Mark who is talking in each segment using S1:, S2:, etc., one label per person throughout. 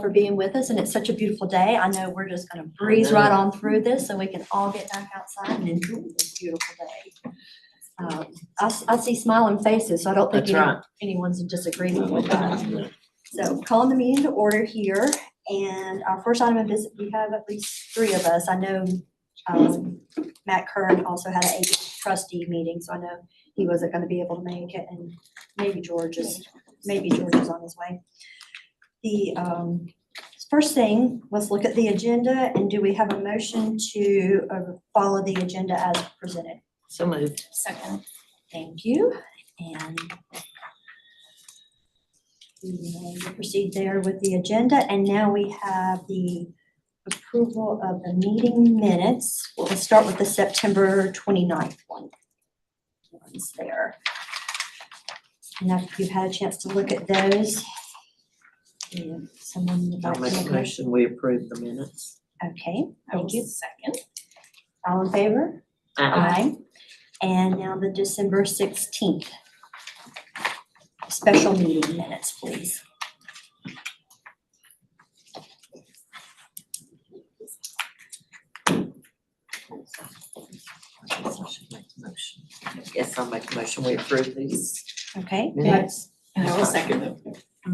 S1: for being with us, and it's such a beautiful day. I know we're just gonna breeze right on through this so we can all get back outside and enjoy this beautiful day. I see smiling faces, so I don't think
S2: That's right.
S1: anyone's in disagreement with that. So calling the meeting to order here, and our first item of business, we have at least three of us. I know Matt Kern also had an AD trustee meeting, so I know he wasn't gonna be able to make it, and maybe George is on his way. The first thing, let's look at the agenda, and do we have a motion to follow the agenda as presented?
S2: So moved.
S3: Second.
S1: Thank you, and we'll proceed there with the agenda, and now we have the approval of the meeting minutes. We'll start with the September 29th one. One's there. And after you've had a chance to look at those, if someone would like
S2: I'll
S1: to
S2: make a
S1: make a motion.
S2: motion, we approve the minutes.
S1: Okay,
S3: I will
S1: thank you.
S3: second.
S1: All in favor? Aye. And now the December 16th special meeting minutes, please.
S2: Yes, I'll make a motion, we approve these
S1: Okay,
S2: minutes.
S3: I will second them.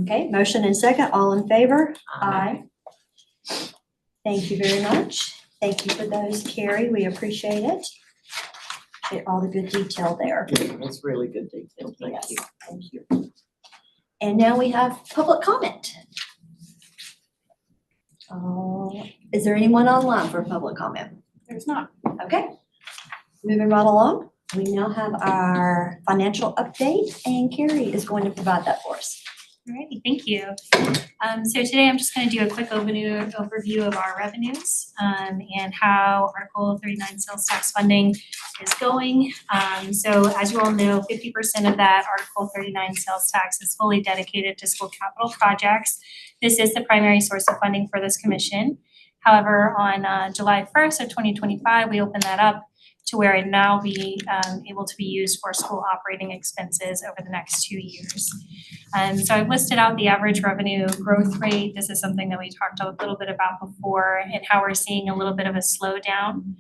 S1: okay, motion and second, all in favor? Aye. Thank you very much. Thank you for those, Carrie, we appreciate it. Appreciate all the good detail there.
S2: It's really good detail, thank
S1: Yes,
S2: you.
S1: thank you. And now we have public comment. Is there anyone online for public comment?
S3: There's not.
S1: Okay, moving right along, we now have our financial update, and Carrie is going to provide that for us.
S4: Alrighty, thank you. So today I'm just gonna do a quick overview of our revenues, and how Article 39 sales tax funding is going. So as you all know, 50% of that Article 39 sales tax is fully dedicated to school capital projects. This is the primary source of funding for this commission. However, on July 1st of 2025, we opened that up to where it now be able to be used for school operating expenses over the next 2 years. So I've listed out the average revenue growth rate. This is something that we talked a little bit about before, and how we're seeing a little bit of a slowdown.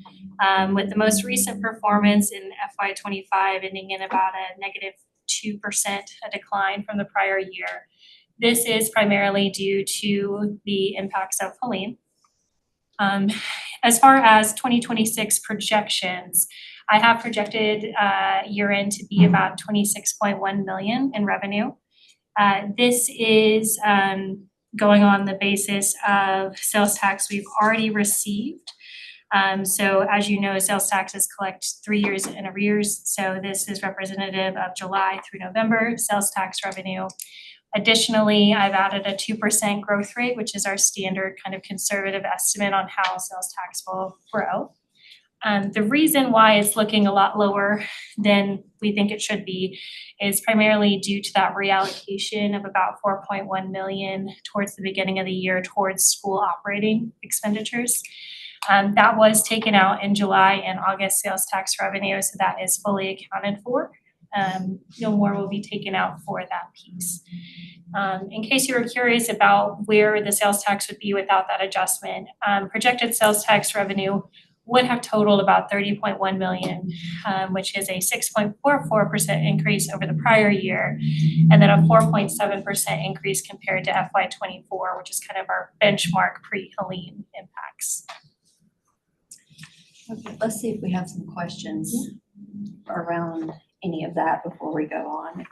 S4: With the most recent performance in FY25 ending in about a -2%, a decline from the prior year. This is primarily due to the impacts of Helene. As far as 2026 projections, I have projected year end to be about 26.1 million in revenue. This is going on the basis of sales tax we've already received. So as you know, sales taxes collect 3 years in arrears, so this is representative of July through November sales tax revenue. Additionally, I've added a 2% growth rate, which is our standard kind of conservative estimate on how sales tax will grow. The reason why it's looking a lot lower than we think it should be is primarily due to that reallocation of about 4.1 million towards the beginning of the year towards school operating expenditures. That was taken out in July and August sales tax revenue, so that is fully accounted for. No more will be taken out for that piece. In case you were curious about where the sales tax would be without that adjustment, projected sales tax revenue would have totaled about 30.1 million, which is a 6.44% increase over the prior year, and then a 4.7% increase compared to FY24, which is kind of our benchmark pre-Helene impacts.
S1: Okay, let's see if we have some questions around any of that before we go on.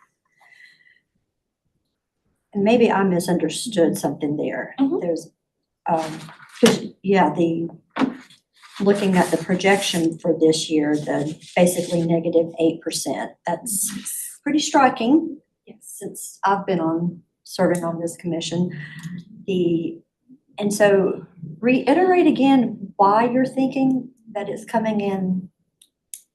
S1: And maybe I misunderstood something there. There's, 'cause, yeah, looking at the projection for this year, the basically -8%, that's pretty striking.
S4: Yes.
S1: Since I've been serving on this commission. And so reiterate again why you're thinking that it's coming in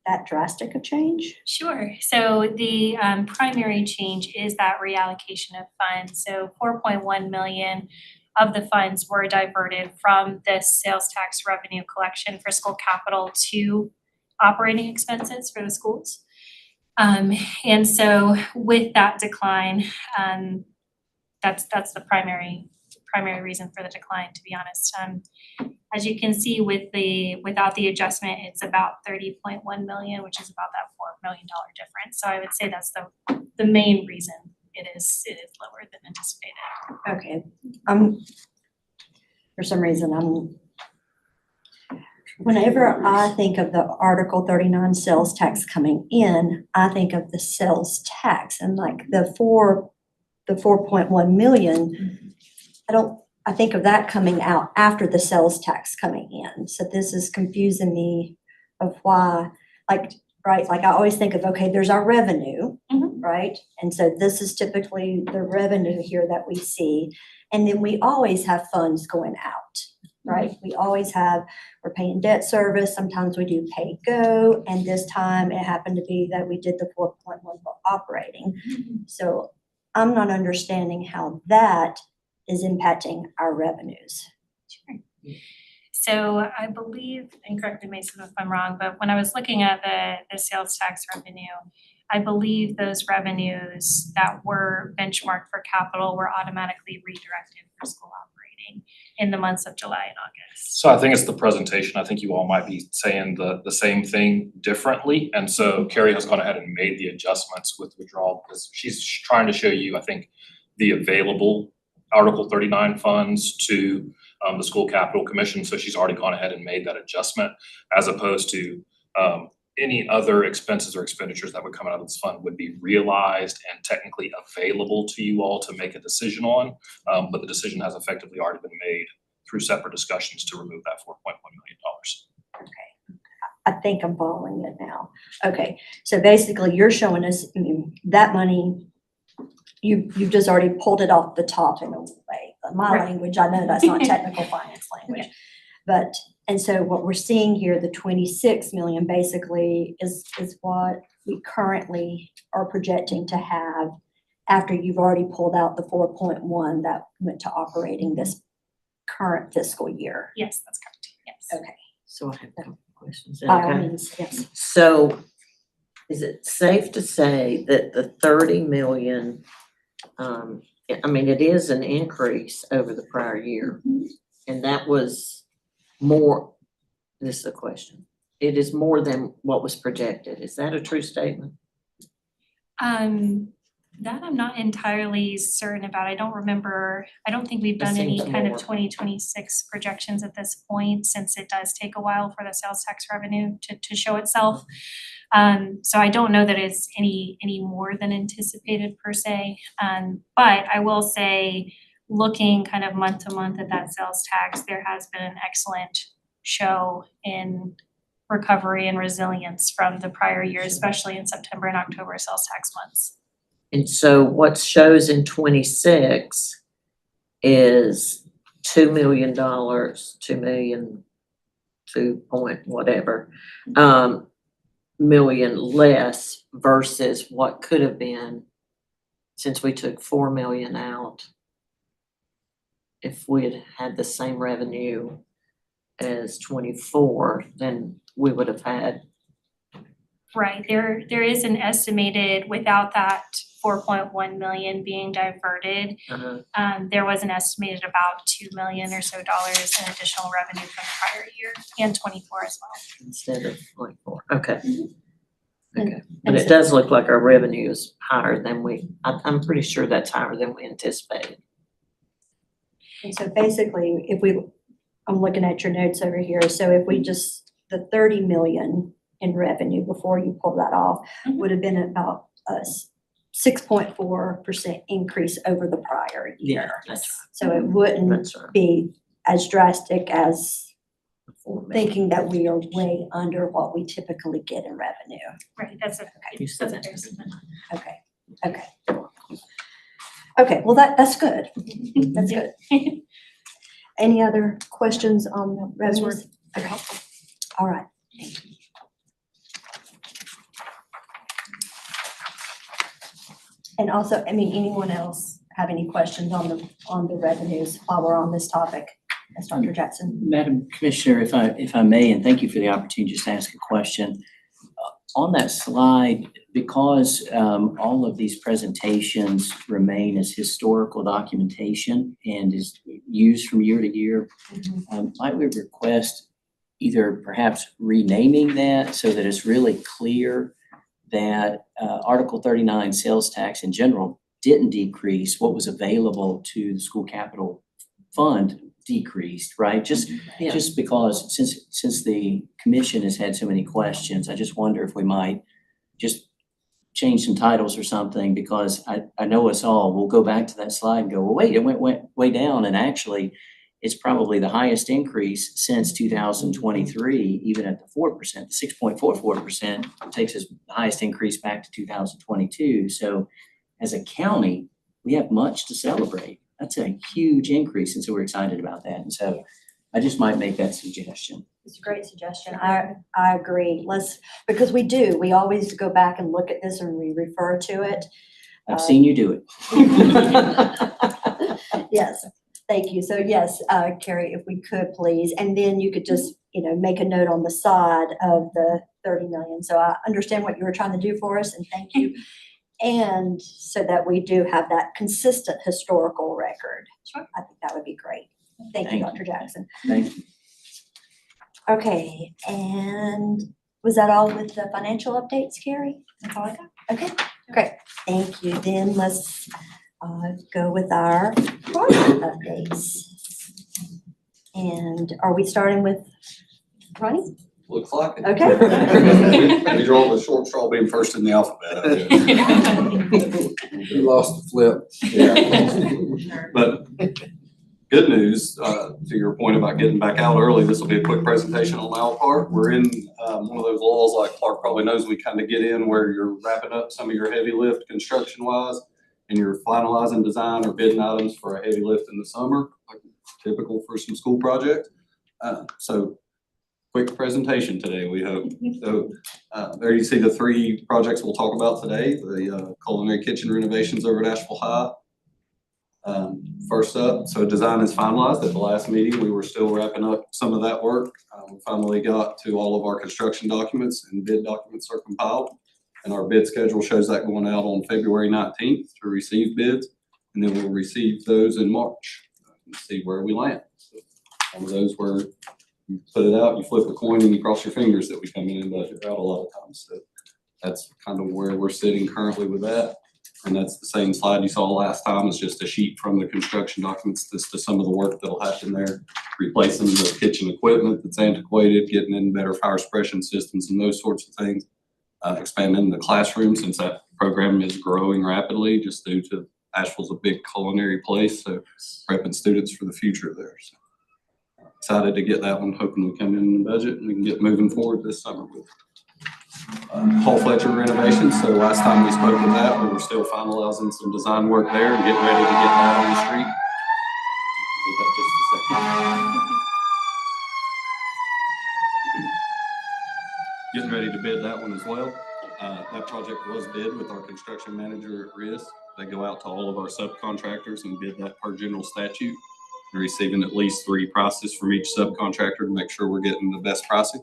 S1: that drastic a change?
S4: Sure. So the primary change is that reallocation of funds. So 4.1 million of the funds were diverted from this sales tax revenue collection for school capital to operating expenses for the schools. And so with that decline, that's the primary primary reason for the decline, to be honest. As you can see without the adjustment, it's about 30.1 million, which is about that $4 million difference. So I would say that's the main reason it is lower than anticipated.
S1: Okay, for some reason, whenever I think of the Article 39 sales tax coming in, I think of the sales tax and like the 4.1 million. I think of that coming out after the sales tax coming in. So this is confusing me of why, like, right, like I always think of, okay, there's our revenue, right? And so this is typically the revenue here that we see. And then we always have funds going out, right? We always have, we're paying debt service, sometimes we do pay go, and this time it happened to be that we did the 4.1 for operating. So I'm not understanding how that is impacting our revenues.
S4: Sure. So I believe, and correct me Mason if I'm wrong, but when I was looking at the sales tax revenue, I believe those revenues that were benchmarked for capital were automatically redirected for school operating in the months of July and August.
S5: So I think it's the presentation. I think you all might be saying the same thing differently. And so Carrie has gone ahead and made the adjustments with withdrawal because she's trying to show you, I think, the available Article 39 funds to the School Capital Commission. So she's already gone ahead and made that adjustment as opposed to any other expenses or expenditures that would come out of this fund would be realized and technically available to you all to make a decision on. But the decision has effectively already been made through separate discussions to remove that $4.1 million.
S1: Okay, I think I'm following it now. Okay, so basically you're showing us that money, you've just already pulled it off the top in a way. My
S4: Right.
S1: language, I know that's not technical finance language. But, and so what we're seeing here, the 26 million basically is what we currently are projecting to have after you've already pulled out the 4.1 that went to operating this current fiscal year.
S4: Yes, that's correct. Yes.
S1: Okay,
S2: So I have a couple questions. Is that
S1: by all
S2: okay?
S1: means, yes.
S2: So is it safe to say that the 30 million, I mean, it is an increase over the prior year. And that was more, this is a question. It is more than what was projected. Is that a true statement?
S4: That I'm not entirely certain about. I don't remember, I don't think we've
S2: That
S4: done any
S2: seems
S4: kind of
S2: more.
S4: 2026 projections at this point, since it does take a while for the sales tax revenue to show itself. So I don't know that it's any more than anticipated per se. But I will say, looking kind of month to month at that sales tax, there has been an excellent show in recovery and resilience from the prior year, especially in September and October sales tax months.
S2: And so what shows in 26 is $2 million, 2 million, 2 point whatever, million less versus what could have been, since we took 4 million out. If we had had the same revenue as 24, then we would have had.
S4: Right, there is an estimated, without that 4.1 million being diverted, there was an estimated about $2 million or so in additional revenue from the prior year and 24 as well.
S2: Instead of 24, okay.
S1: And-
S2: Okay, but it does look like our revenue is higher than I'm pretty sure that's higher than we anticipated.
S1: And so basically, I'm looking at your notes over here, so if we just, the 30 million in revenue before you pull that off would have been about a 6.4% increase over the prior year.
S2: That's
S1: So it wouldn't
S2: That's right.
S1: be as drastic as
S2: 4 million.
S1: thinking that we are way under what we typically get in revenue.
S4: Right, that's a
S2: You said
S4: fair
S2: that.
S4: statement.
S1: Okay. Okay, well, that's good. That's good. Any other questions on the
S4: Those were
S1: revenues? Okay, all right. And also, I mean, anyone else have any questions on the revenues while we're on this topic? Yes, Dr. Jackson.
S6: Madam Commissioner, if I may, and thank you for the opportunity just to ask a question. on that slide, because all of these presentations remain as historical documentation and is used from year to year, might we request either perhaps renaming that so that it's really clear that Article 39 sales tax in general didn't decrease, what was available to the school capital fund decreased, right? Just because since the commission has had so many questions, I just wonder if we might just change some titles or something, because I know us all, we'll go back to that slide and go, well, wait, it went way down, and actually it's probably the highest increase since 2023, even at the 4%, 6.44% takes us the highest increase back to 2022. So as a county, we have much to celebrate. That's a huge increase, and so we're excited about that. And so I just might make that suggestion.
S1: It's a great suggestion. I agree. Because we always go back and look at this and we refer to it.
S6: I've seen you do it.
S1: Yes, thank you. So yes, Carrie, if we could please, and then you could just, make a note on the side of the 30 million. So I understand what you were trying to do for us, and thank you. And so that we do have that consistent historical record.
S4: Sure.
S1: I think that would be great. Thank you, Dr. Jackson.
S6: Thank you.
S1: Okay, and was that all with the financial updates, Carrie?
S4: That's all I got.
S1: Okay, great. Thank you. Then let's go with our project updates. And are we starting with Ronnie?
S7: Looks like it.
S1: Okay.
S7: We draw the short straw being first in the alphabet. You lost the flip. Yeah. But good news, to your point about getting back out early, this will be a quick presentation on our part. We're in one of those lulls, like Clark probably knows, we kind of get in where you're wrapping up some of your heavy lift construction wise, and you're finalizing design or bidding items for a heavy lift in the summer, like typical for some school project. So quick presentation today, we hope. So there you see the three projects we'll talk about today, the culinary kitchen renovations over at Asheville High. First up, so design is finalized. At the last meeting, we were still wrapping up some of that work. We finally got to all of our construction documents, and bid documents are compiled. And our bid schedule shows that going out on February 19th to receive bids. And then we'll receive those in March and see where we land. So one of those where you put it out, you flip a coin, and you cross your fingers that we come in and budget out a lot of times. So that's kind of where we're sitting currently with that. And that's the same slide you saw last time. It's just a sheet from the construction documents to some of the work that'll happen there, replacing the kitchen equipment that's antiquated, getting in better fire suppression systems and those sorts of things, expanding the classroom since that program is growing rapidly just due to Asheville's a big culinary place, so prepping students for the future there. So excited to get that one, hoping we come in the budget and we can get moving forward this summer with Paul Fletcher renovations. So last time we spoke with that, we were still finalizing some design work there and getting ready to get that on the street. Give that just a second. Getting ready to bid that one as well. That project was bid with our construction manager at RIS. They go out to all of our subcontractors and bid that per general statute. We're receiving at least 3 prices from each subcontractor to make sure we're getting the best pricing.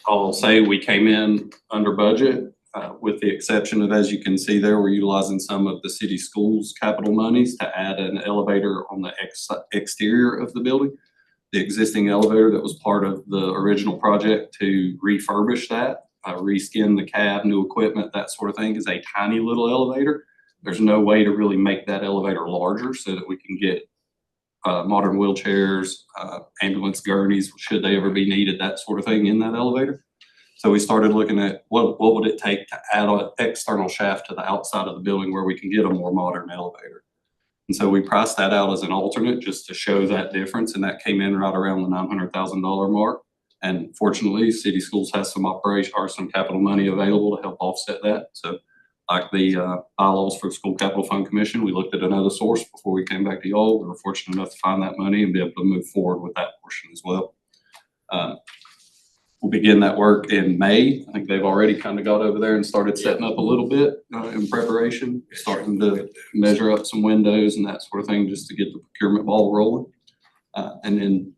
S7: I'll say we came in under budget, with the exception of, as you can see there, we're utilizing some of the city schools capital monies to add an elevator on the exterior of the building. The existing elevator that was part of the original project to refurbish that, reskin the cab, new equipment, that sort of thing, is a tiny little elevator. There's no way to really make that elevator larger so that we can get modern wheelchairs, ambulance gurneys, should they ever be needed, that sort of thing in that elevator. So we started looking at what would it take to add an external shaft to the outside of the building where we can get a more modern elevator. And so we priced that out as an alternate just to show that difference, and that came in right around the $900,000 mark. And fortunately, City Schools has some operation or some capital money available to help offset that. So like the bylaws for the School Capital Fund Commission, we looked at another source before we came back to y'all. We were fortunate enough to find that money and be able to move forward with that portion as well. We'll begin that work in May. I think they've already kind of got over there and started setting up a little bit in preparation, starting to measure up some windows and that sort of thing just to get the procurement ball rolling. And then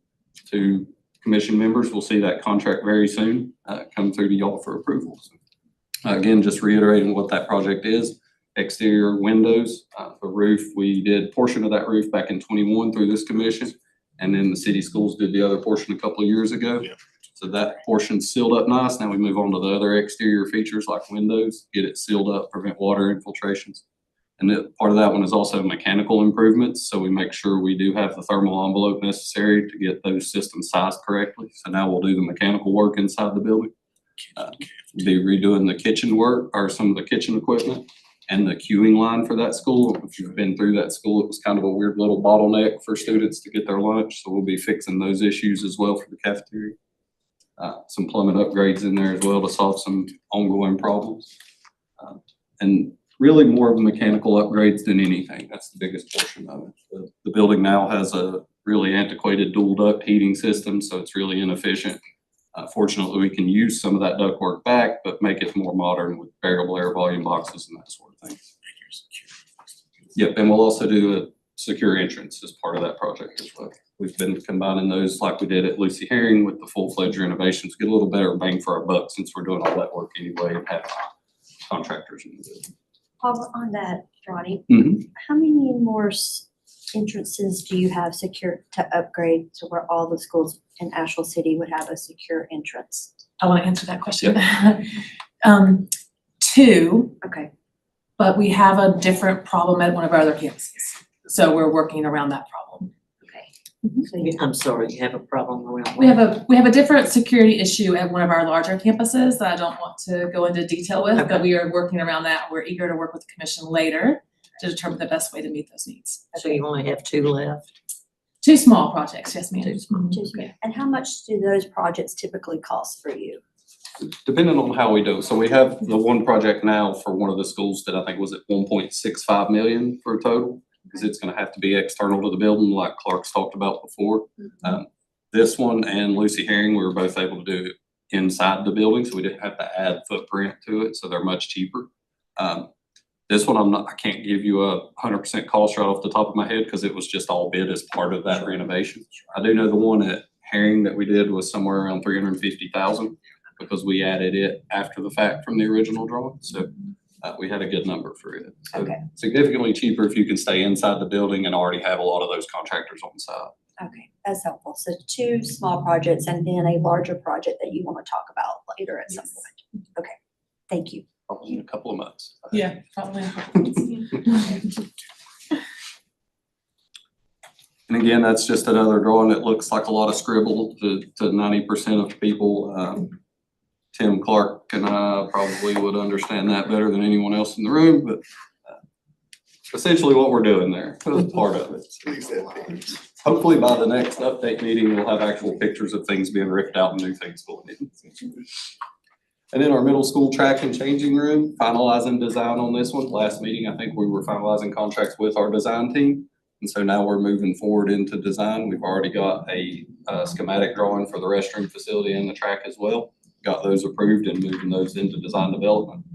S7: to commission members will see that contract very soon, come through to y'all for approval. So, again, just reiterating what that project is, exterior windows, the roof, we did portion of that roof back in 21 through this commission. And then the city schools did the other portion a couple of years ago.
S5: Yeah.
S7: So that portion's sealed up nice. Now we move on to the other exterior features like windows, get it sealed up, prevent water infiltrations. And part of that one is also mechanical improvements. So we make sure we do have the thermal envelope necessary to get those systems sized correctly. So now we'll do the mechanical work inside the building. Be redoing the kitchen work or some of the kitchen equipment and the queuing line for that school. If you've been through that school, it was kind of a weird little bottleneck for students to get their lunch. So we'll be fixing those issues as well for the cafeteria. Some plumbing upgrades in there as well to solve some ongoing problems. And really more of mechanical upgrades than anything. That's the biggest portion of it. The building now has a really antiquated dual duct heating system, so it's really inefficient. Fortunately, we can use some of that ductwork back, but make it more modern with variable air volume boxes and that sort of thing. Yep, and we'll also do a secure entrance as part of that project as well. We've been combining those like we did at Lucy Herring with the full-fledged renovations, get a little better bang for our buck since we're doing all that work anyway and have contractors in the building.
S1: On that, Ronnie,
S7: Mhm.
S1: how many more entrances do you have secured to upgrade to where all the schools in Asheville City would have a secure entrance?
S3: I want to answer that question. 2,
S1: Okay,
S3: but we have a different problem at one of our other campuses. So we're working around that problem.
S1: okay. So you-
S2: I'm sorry, you have a problem around.
S3: We have a different security issue at one of our larger campuses that I don't want to go into detail with, but
S2: Okay.
S3: we are working around that. We're eager to work with the commission later to determine the best way to meet those needs.
S2: So you only have 2 left?
S3: 2 small projects, yes, ma'am.
S2: 2 small.
S1: Just- And how much do those projects typically cost for you?
S7: Depending on how we do. it. So we have the one project now for one of the schools that I think was at 1.65 million for a total. Because it's gonna have to be external to the building like Clark's talked about before. This one and Lucy Herring, we were both able to do it inside the building, so we didn't have to add footprint to it, so they're much cheaper. This one, I can't give you 100% cost right off the top of my head because it was just all bid as part of that renovation. I do know the one at Herring that we did was somewhere around 350,000 because we added it after the fact from the original drawing, so we had a good number for it. So
S1: Okay.
S7: significantly cheaper if you can stay inside the building and already have a lot of those contractors on site.
S1: Okay, that's helpful. So 2 small projects and then a larger project that you want to talk about later at some point. Okay, thank you.
S7: Probably in a couple of months.
S3: Yeah, probably.
S7: And again, that's just another drawing that looks like a lot of scribble to 90% of people. Tim Clark and I probably would understand that better than anyone else in the room, but essentially what we're doing there, that's part of it. Hopefully by the next update meeting, we'll have actual pictures of things being ripped out and new things going in. And then our middle school track and changing room, finalizing design on this one. Last meeting, I think we were finalizing contracts with our design team. And so now we're moving forward into design. We've already got a schematic drawing for the restroom facility and the track as well. Got those approved and moving those into design development.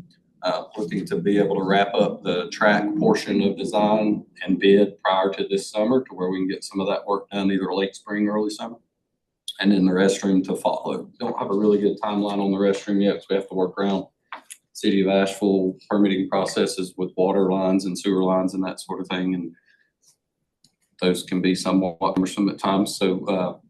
S7: Looking to be able to wrap up the track portion of design and bid prior to this summer to where we can get some of that work done either late spring, early summer. And then the restroom to follow. Don't have a really good timeline on the restroom yet because we have to work around City of Asheville permitting processes with water lines and sewer lines and that sort of thing. And those can be somewhat cumbersome at times. So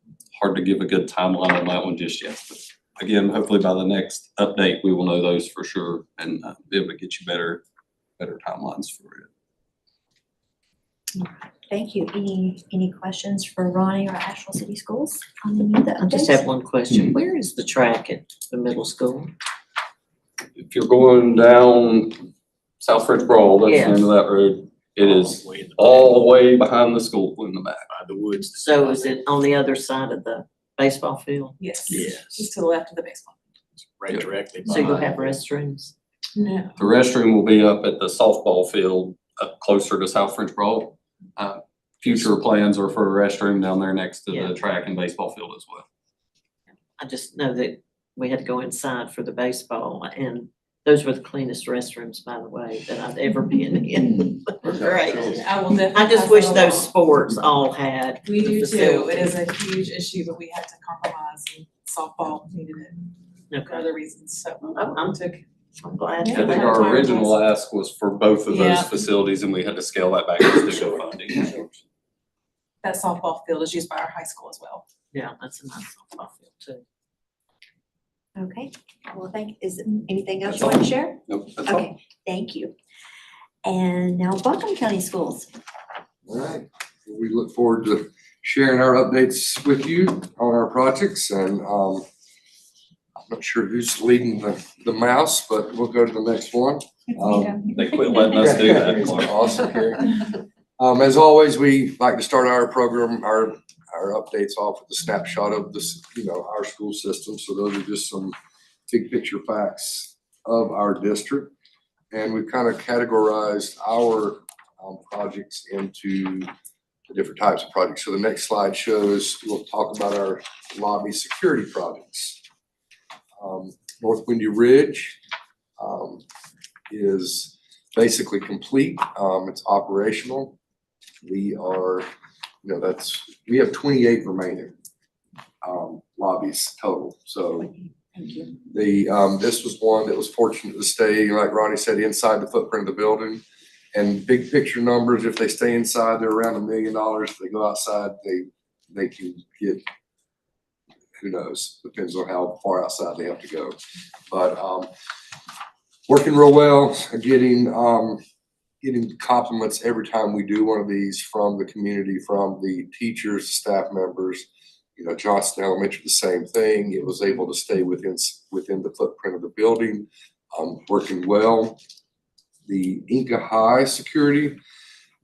S7: hard to give a good timeline on that one just yet. But again, hopefully by the next update, we will know those for sure and be able to get you better timelines for it.
S1: Thank you. Any questions for Ronnie or Asheville City Schools on any of the
S2: I just
S1: updates?
S2: have one question. Where is the track at the middle school?
S7: If you're going down South French Brawl, that's the
S2: Yes.
S7: end of that road. It is all the way behind the school in the back.
S5: By the woods.
S2: So is it on the other side of the baseball field?
S3: Yes.
S5: Yes.
S3: Just to the left of the baseball.
S5: Right directly.
S2: So you'll
S5: behind.
S2: have restrooms?
S3: No.
S7: The restroom will be up at the softball field up closer to South French Brawl. Future plans are for a restroom down there next to
S2: Yeah.
S7: the track and baseball field as well.
S2: I just know that we had to go inside for the baseball and Those were the cleanest restrooms, by the way, that I've ever been in. Great.
S3: I will definitely.
S2: I just
S3: pass
S2: wish
S3: that
S2: those
S3: along.
S2: sports all had
S3: We
S2: the
S3: do too.
S2: facility.
S3: It is a huge issue, but we had to compromise and softball needed it for
S2: Okay,
S3: other reasons, so.
S2: I'm
S3: Took,
S2: glad.
S3: Yeah.
S7: I think our original ask was for both of
S3: Yeah.
S7: those facilities and we had to scale that back as additional funding.
S3: that softball field is used by our high school as well.
S2: Yeah, that's a nice softball field too.
S1: Okay, well, is anything else you want to share?
S7: Nope, that's all.
S1: Okay, thank you. And now Buncombe County Schools.
S8: All right, we look forward to sharing our updates with you on our projects and I'm not sure who's leading the mouse, but we'll go to the next one.
S7: They quit letting us do that, Clark.
S8: Awesome, Carrie. As always, we like to start our program, our updates off with a snapshot of this, our school system. So those are just some big picture facts of our district. And we've kind of categorized our projects into the different types of projects. So the next slide shows, we'll talk about our lobby security projects. North Windy Ridge is basically complete. It's operational. We are, we have 28 remaining lobbies total. So this was one that was fortunate to stay, like Ronnie said, inside the footprint of the building. And big picture numbers, if they stay inside, they're around $1 million. If they go outside, they can get, who knows, depends on how far outside they have to go. But working real well, getting compliments every time we do one of these from the community, from the teachers, staff members. Johnston Elementary, the same thing. It was able to stay within the footprint of the building, working well. The Inca High security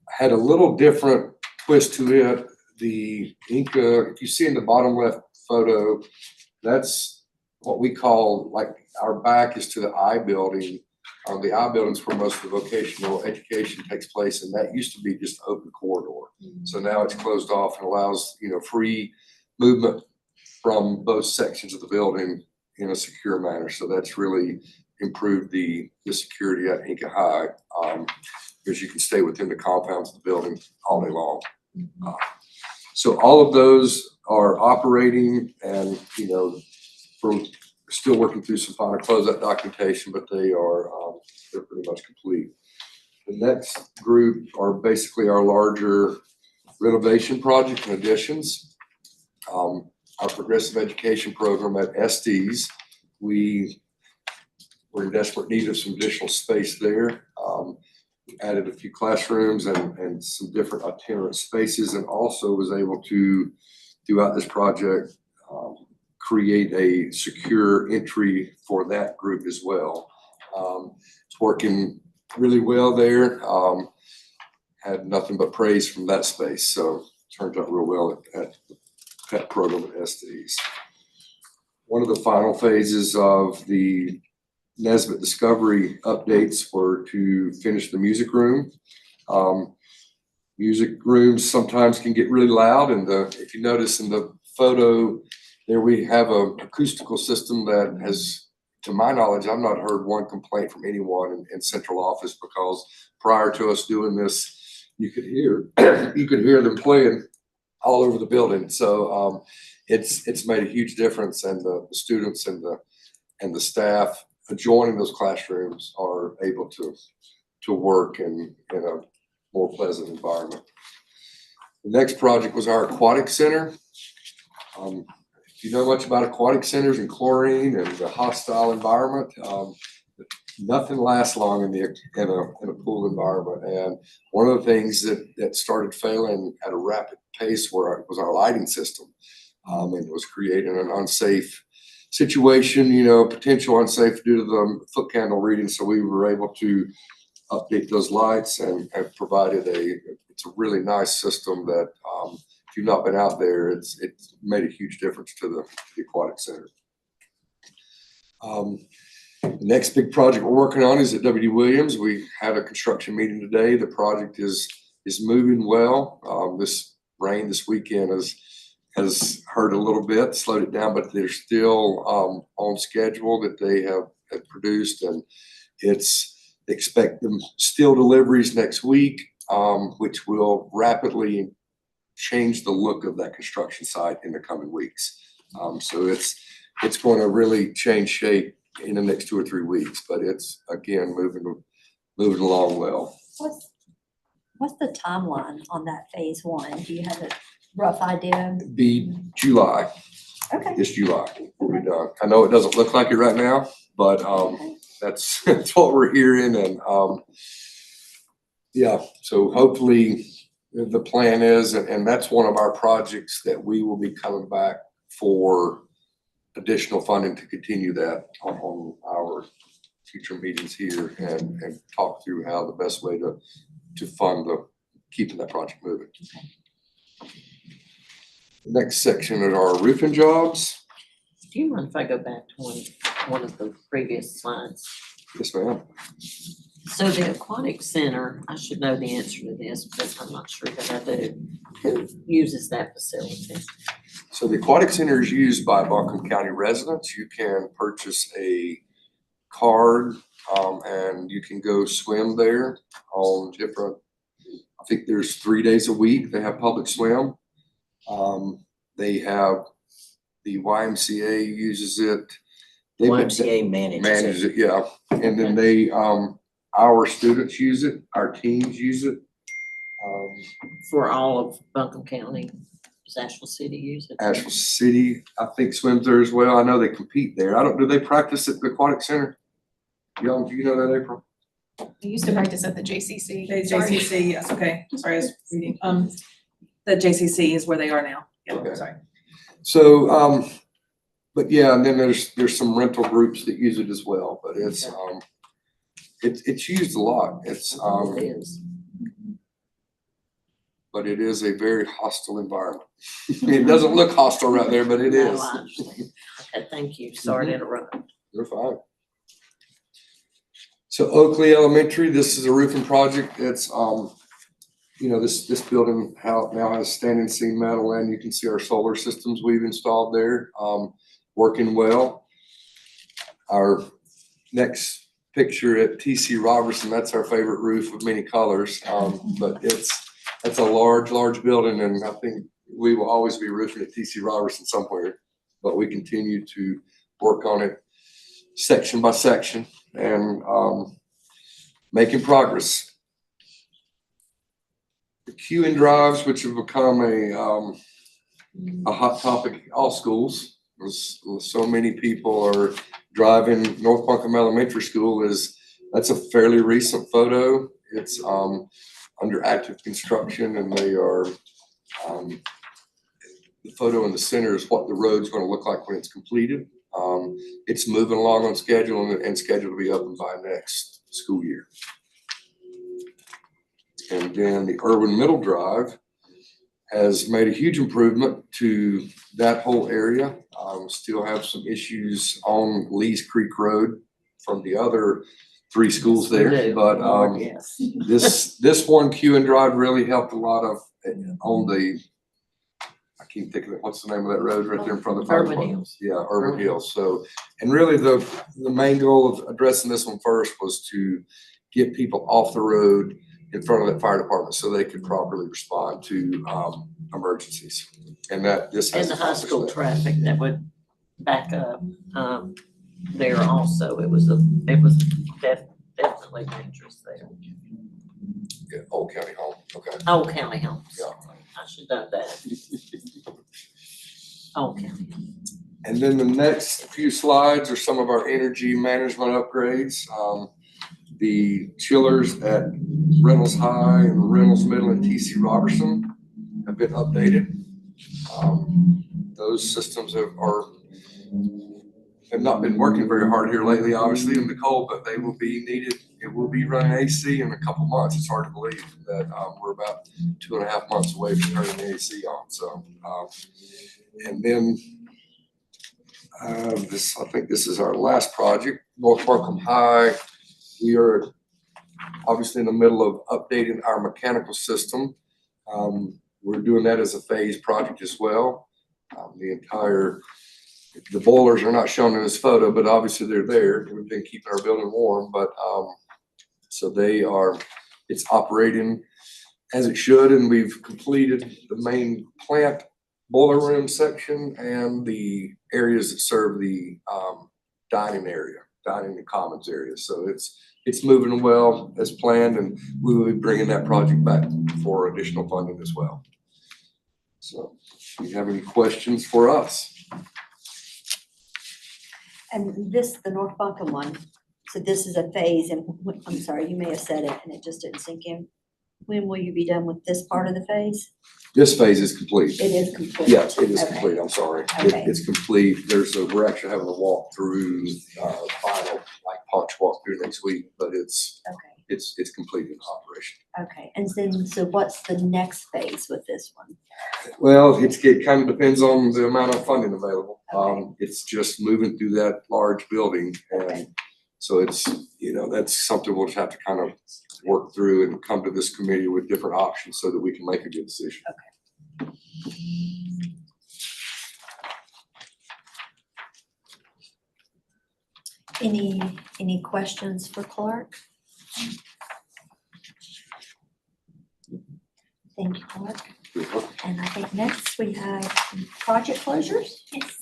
S8: had a little different twist to it. The Inca, if you see in the bottom left photo, that's what we call, like, our back is to the I building. The I building's where most of the vocational education takes place, and that used to be just open corridor. So now it's closed off and allows, free movement from both sections of the building in a secure manner. So that's really improved the security at Inca High, because you can stay within the compounds of the building all day long. So all of those are operating, and we're still working through some final closeout documentation, but they're pretty much complete. The next group are basically our larger renovation project and additions. Our progressive education program at Estes, we were in desperate need of some additional space there. We added a few classrooms and some different itinerant spaces, and also was able to, throughout this project, create a secure entry for that group as well. It's working really well there. Had nothing but praise from that space, so turned out real well at the PET program at Estes. One of the final phases of the Nesbitt Discovery updates were to finish the music room. Music rooms sometimes can get really loud, and if you notice in the photo there, we have an acoustical system that has, to my knowledge, I've not heard one complaint from anyone in central office, because prior to us doing this, you could hear them playing all over the building. So it's made a huge difference, and the students and the staff adjoining those classrooms are able to work in a more pleasant environment. The next project was our aquatic center. If you know much about aquatic centers and chlorine and the hostile environment, nothing lasts long in a pool environment. And one of the things that started failing at a rapid pace was our lighting system. And it was creating an unsafe situation, potential unsafe due to the foot candle reading. So we were able to update those lights and have provided it's a really nice system that, if you've not been out there, it's made a huge difference to the aquatic center. The next big project we're working on is at W.D. Williams. We had a construction meeting today. The project is moving well. This rain this weekend has hurt a little bit, slowed it down, but they're still on schedule, that they have had produced, and expect them steel deliveries next week, which will rapidly change the look of that construction site in the coming weeks. So it's going to really change shape in the next 2 or 3 weeks, but it's again moving along well.
S1: What's the timeline on that phase one? Do you have a rough idea?
S8: Be July.
S1: Okay.
S8: This July will be done. I know it doesn't look like it right now, but that's what we're hearing, and yeah. So hopefully the plan is, and that's one of our projects that we will be coming back for additional funding to continue that on our future meetings here and talk through how the best way to fund keeping that project moving. The next section are our roofing jobs.
S2: Do you mind if I go back to one of the previous slides?
S8: Yes, ma'am.
S2: So the aquatic center, I should know the answer to this, but I'm not sure that I do. Who uses that facility?
S8: So the aquatic center is used by Buncombe County residents. You can purchase a card, and you can go swim there on different, I think there's 3 days a week. They have public swim. They have the YMCA uses it.
S6: YMCA manages it.
S8: Yeah. And then our students use it, our teams use it.
S2: For all of Buncombe County, does Asheville City use it?
S8: Asheville City, I think, swims there as well. I know they compete there. Do they practice at the aquatic center? Young, do you know that, April?
S3: We used to practice at the JCC.
S9: The
S3: Sorry.
S9: JCC, yes, okay, sorry, I was reading, the JCC is where they are now, yeah,
S8: Okay.
S9: sorry.
S8: So, but yeah, and then there's some rental groups that use it as well, but it's used a lot.
S2: It is.
S8: But it is a very hostile environment. It doesn't look hostile right there, but it
S2: No,
S8: is.
S2: I understand. Okay, thank you. Sorry to interrupt.
S8: You're fine. So Oakley Elementary, this is a roofing project. It's, this building now has standing seam metal, and you can see our solar systems we've installed there, working well. Our next picture at TC Robertson, that's our favorite roof of many colors. But it's a large building, and I think we will always be roofing at TC Robertson somewhere, but we continue to work on it section by section and making progress. The queuing drives, which have become a hot topic at all schools. So many people are driving North Buncombe Elementary School that's a fairly recent photo. It's under active construction, and they are the photo in the center is what the road's going to look like when it's completed. It's moving along on schedule and scheduled to be open by next school year. And then the Irwin Middle Drive has made a huge improvement to that whole area. Still have some issues on Lee's Creek Road from the other 3 schools there, but
S2: Yes.
S8: this one queuing drive really helped a lot of on the, I can't think of it, what's the name of that road right there in front of the fire
S2: Urban
S8: department?
S2: Hills.
S8: Yeah, Urban Hills. So, and really the main goal of addressing this one first was to get people off the road in front of that fire department so they could properly respond to emergencies. And this has
S2: And the high school
S8: accomplished
S2: traffic that would back up, there also, it was definitely dangerous there.
S8: that. Yeah, Old County Home, okay.
S2: Old County Homes.
S8: Yeah.
S2: I should know that. Old County.
S8: And then the next few slides are some of our energy management upgrades. The chillers at Reynolds High and Reynolds Middle and TC Robertson have been updated. Those systems have not been working very hard here lately, obviously, in the cold, but they will be needed. It will be running AC in a couple months. It's hard to believe that we're about 2.5 months away from turning the AC on. So, and then I think this is our last project, North Buncombe High. We are obviously in the middle of updating our mechanical system. We're doing that as a phased project as well. The entire The boilers are not shown in this photo, but obviously they're there. We've been keeping our building warm, but, so it's operating as it should, and we've completed the main plant boiler room section and the areas that serve the, dining and commons area. So it's moving well as planned, and we will be bringing that project back for additional funding as well. So, do you have any questions for us?
S1: And this, the North Buncombe one, so this is a phase, and I'm sorry, you may have said it and it just didn't sink in. When will you be done with this part of the phase?
S8: This phase is complete.
S1: It is complete.
S8: Yes, it is
S1: Okay.
S8: complete, I'm sorry.
S1: Okay.
S8: It's complete. We're actually having a walk through, final, like punch walk through next week, but it's complete in operation.
S1: Okay, and then, so what's the next phase with this one?
S8: Well, it kind of depends on the amount of funding available.
S1: Okay.
S8: It's just moving through that large building,
S1: Okay.
S8: and so it's, that's something we'll just have to kind of work through and come to this committee with different options so that we can make a good decision.
S1: Any questions for Clark? Thank you, Clark. And I think next we have project closures.
S4: Yes.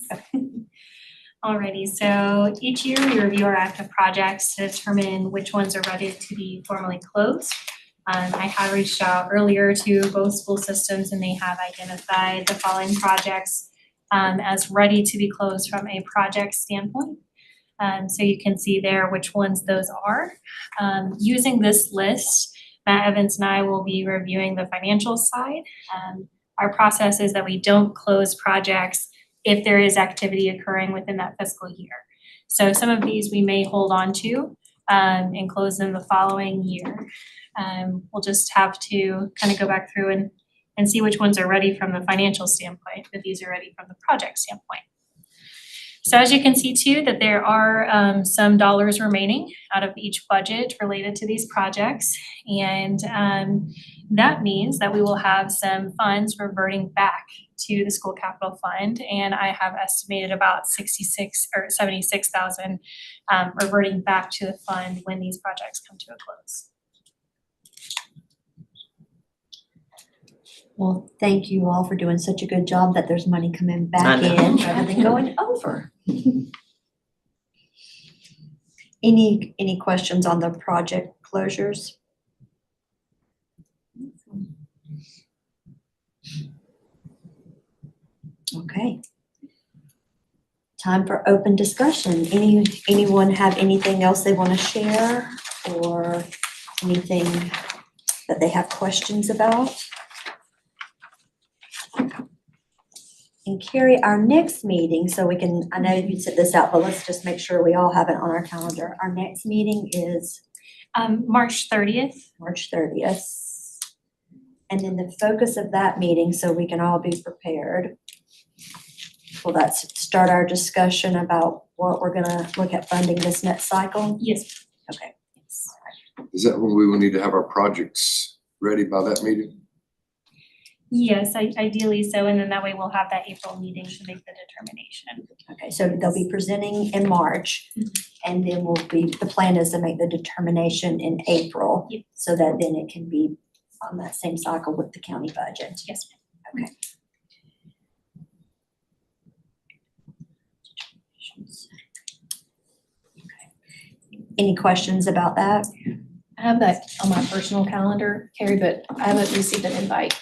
S4: Alrighty, so each year we review our active projects to determine which ones are ready to be formally closed. I had reached out earlier to both school systems and they have identified the following projects as ready to be closed from a project standpoint. So you can see there which ones those are. Using this list, Matt Evans and I will be reviewing the financial side. Our process is that we don't close projects if there is activity occurring within that fiscal year. So some of these we may hold on to and close them the following year. We'll just have to kind of go back through and see which ones are ready from the financial standpoint, but these are ready from the project standpoint. So as you can see too, that there are some dollars remaining out of each budget related to these projects. And that means that we will have some funds reverting back to the school capital fund. And I have estimated about 66 or 76,000 reverting back to the fund when these projects come to a close.
S1: Well, thank you all for doing such a good job that there's money coming back
S2: I know.
S1: in rather than going over. Any questions on the project closures? Okay. Time for open discussion. Anyone have anything else they want to share or anything that they have questions about? And Carrie, our next meeting, so we can, I know you set this out, but let's just make sure we all have it on our calendar. Our next meeting is
S4: March 30th.
S1: March 30th. And then the focus of that meeting, so we can all be prepared. Will that start our discussion about what we're gonna look at funding this next cycle?
S4: Yes.
S1: Okay.
S8: Is that when we will need to have our projects ready by that meeting?
S4: Yes, ideally so, and then that way we'll have that April meeting to make the determination.
S1: Okay, so they'll be presenting in March, and then the plan is to make the determination in April.
S4: Yep.
S1: So that then it can be on that same cycle with the county budget.
S4: Yes,
S1: Okay. Any questions about that?
S10: I have that on my personal calendar, Carrie, but I haven't received an invite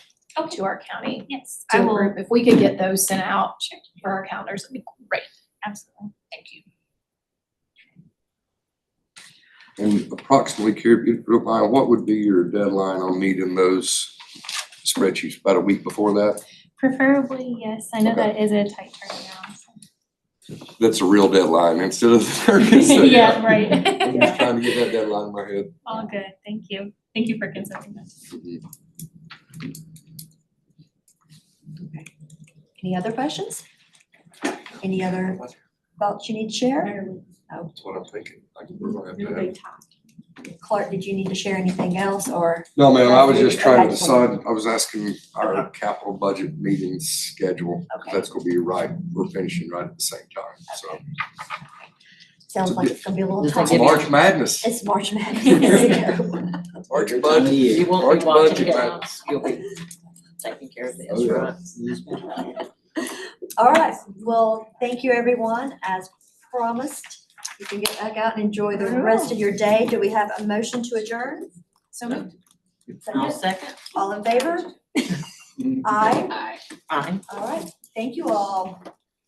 S10: to our county
S4: yes, I
S10: to a
S4: will,
S10: group. If we could get those sent out for our calendars, it'd be great.
S4: absolutely.
S10: Thank you.
S8: And approximately, Carrie, if you don't mind, what would be your deadline on needing those spreadsheets? About a week before that?
S4: Preferably, yes, I know
S8: Okay.
S4: that is a tight turnaround, so.
S8: That's a real deadline instead of the 30th. So,
S4: Yeah, right.
S8: I'm just trying to get that deadline in my head.
S4: All good, thank you. Thank you for considering that.
S1: Any other questions? Any other thoughts you need to share?
S8: That's what I'm thinking. Like, we're gonna have to have
S1: Clark, did you need to share anything else or?
S8: No, ma'am, I was just trying to
S1: Okay.
S8: decide, I was asking our capital budget meeting schedule, because
S1: Okay.
S8: that's gonna be right, we're finishing right at the same time, so.
S1: Sounds like it's gonna be a little
S2: Does that
S1: tight.
S2: give you-
S8: March Madness,
S1: It's March Madness.
S8: March
S6: Time of
S8: budget.
S6: year.
S2: You won't
S8: March
S2: be watching
S8: budget, man.
S2: games, you'll be taking care of
S8: Oh,
S2: this,
S8: yeah.
S2: right?
S1: All right, well, thank you, everyone. As promised, you can get back out and enjoy the rest of your day. Do we have a motion to adjourn?
S3: So moved.
S2: I'll
S1: Second?
S2: second.
S1: All in favor? Aye.
S3: Aye.
S2: Aye.
S1: All right, thank you all.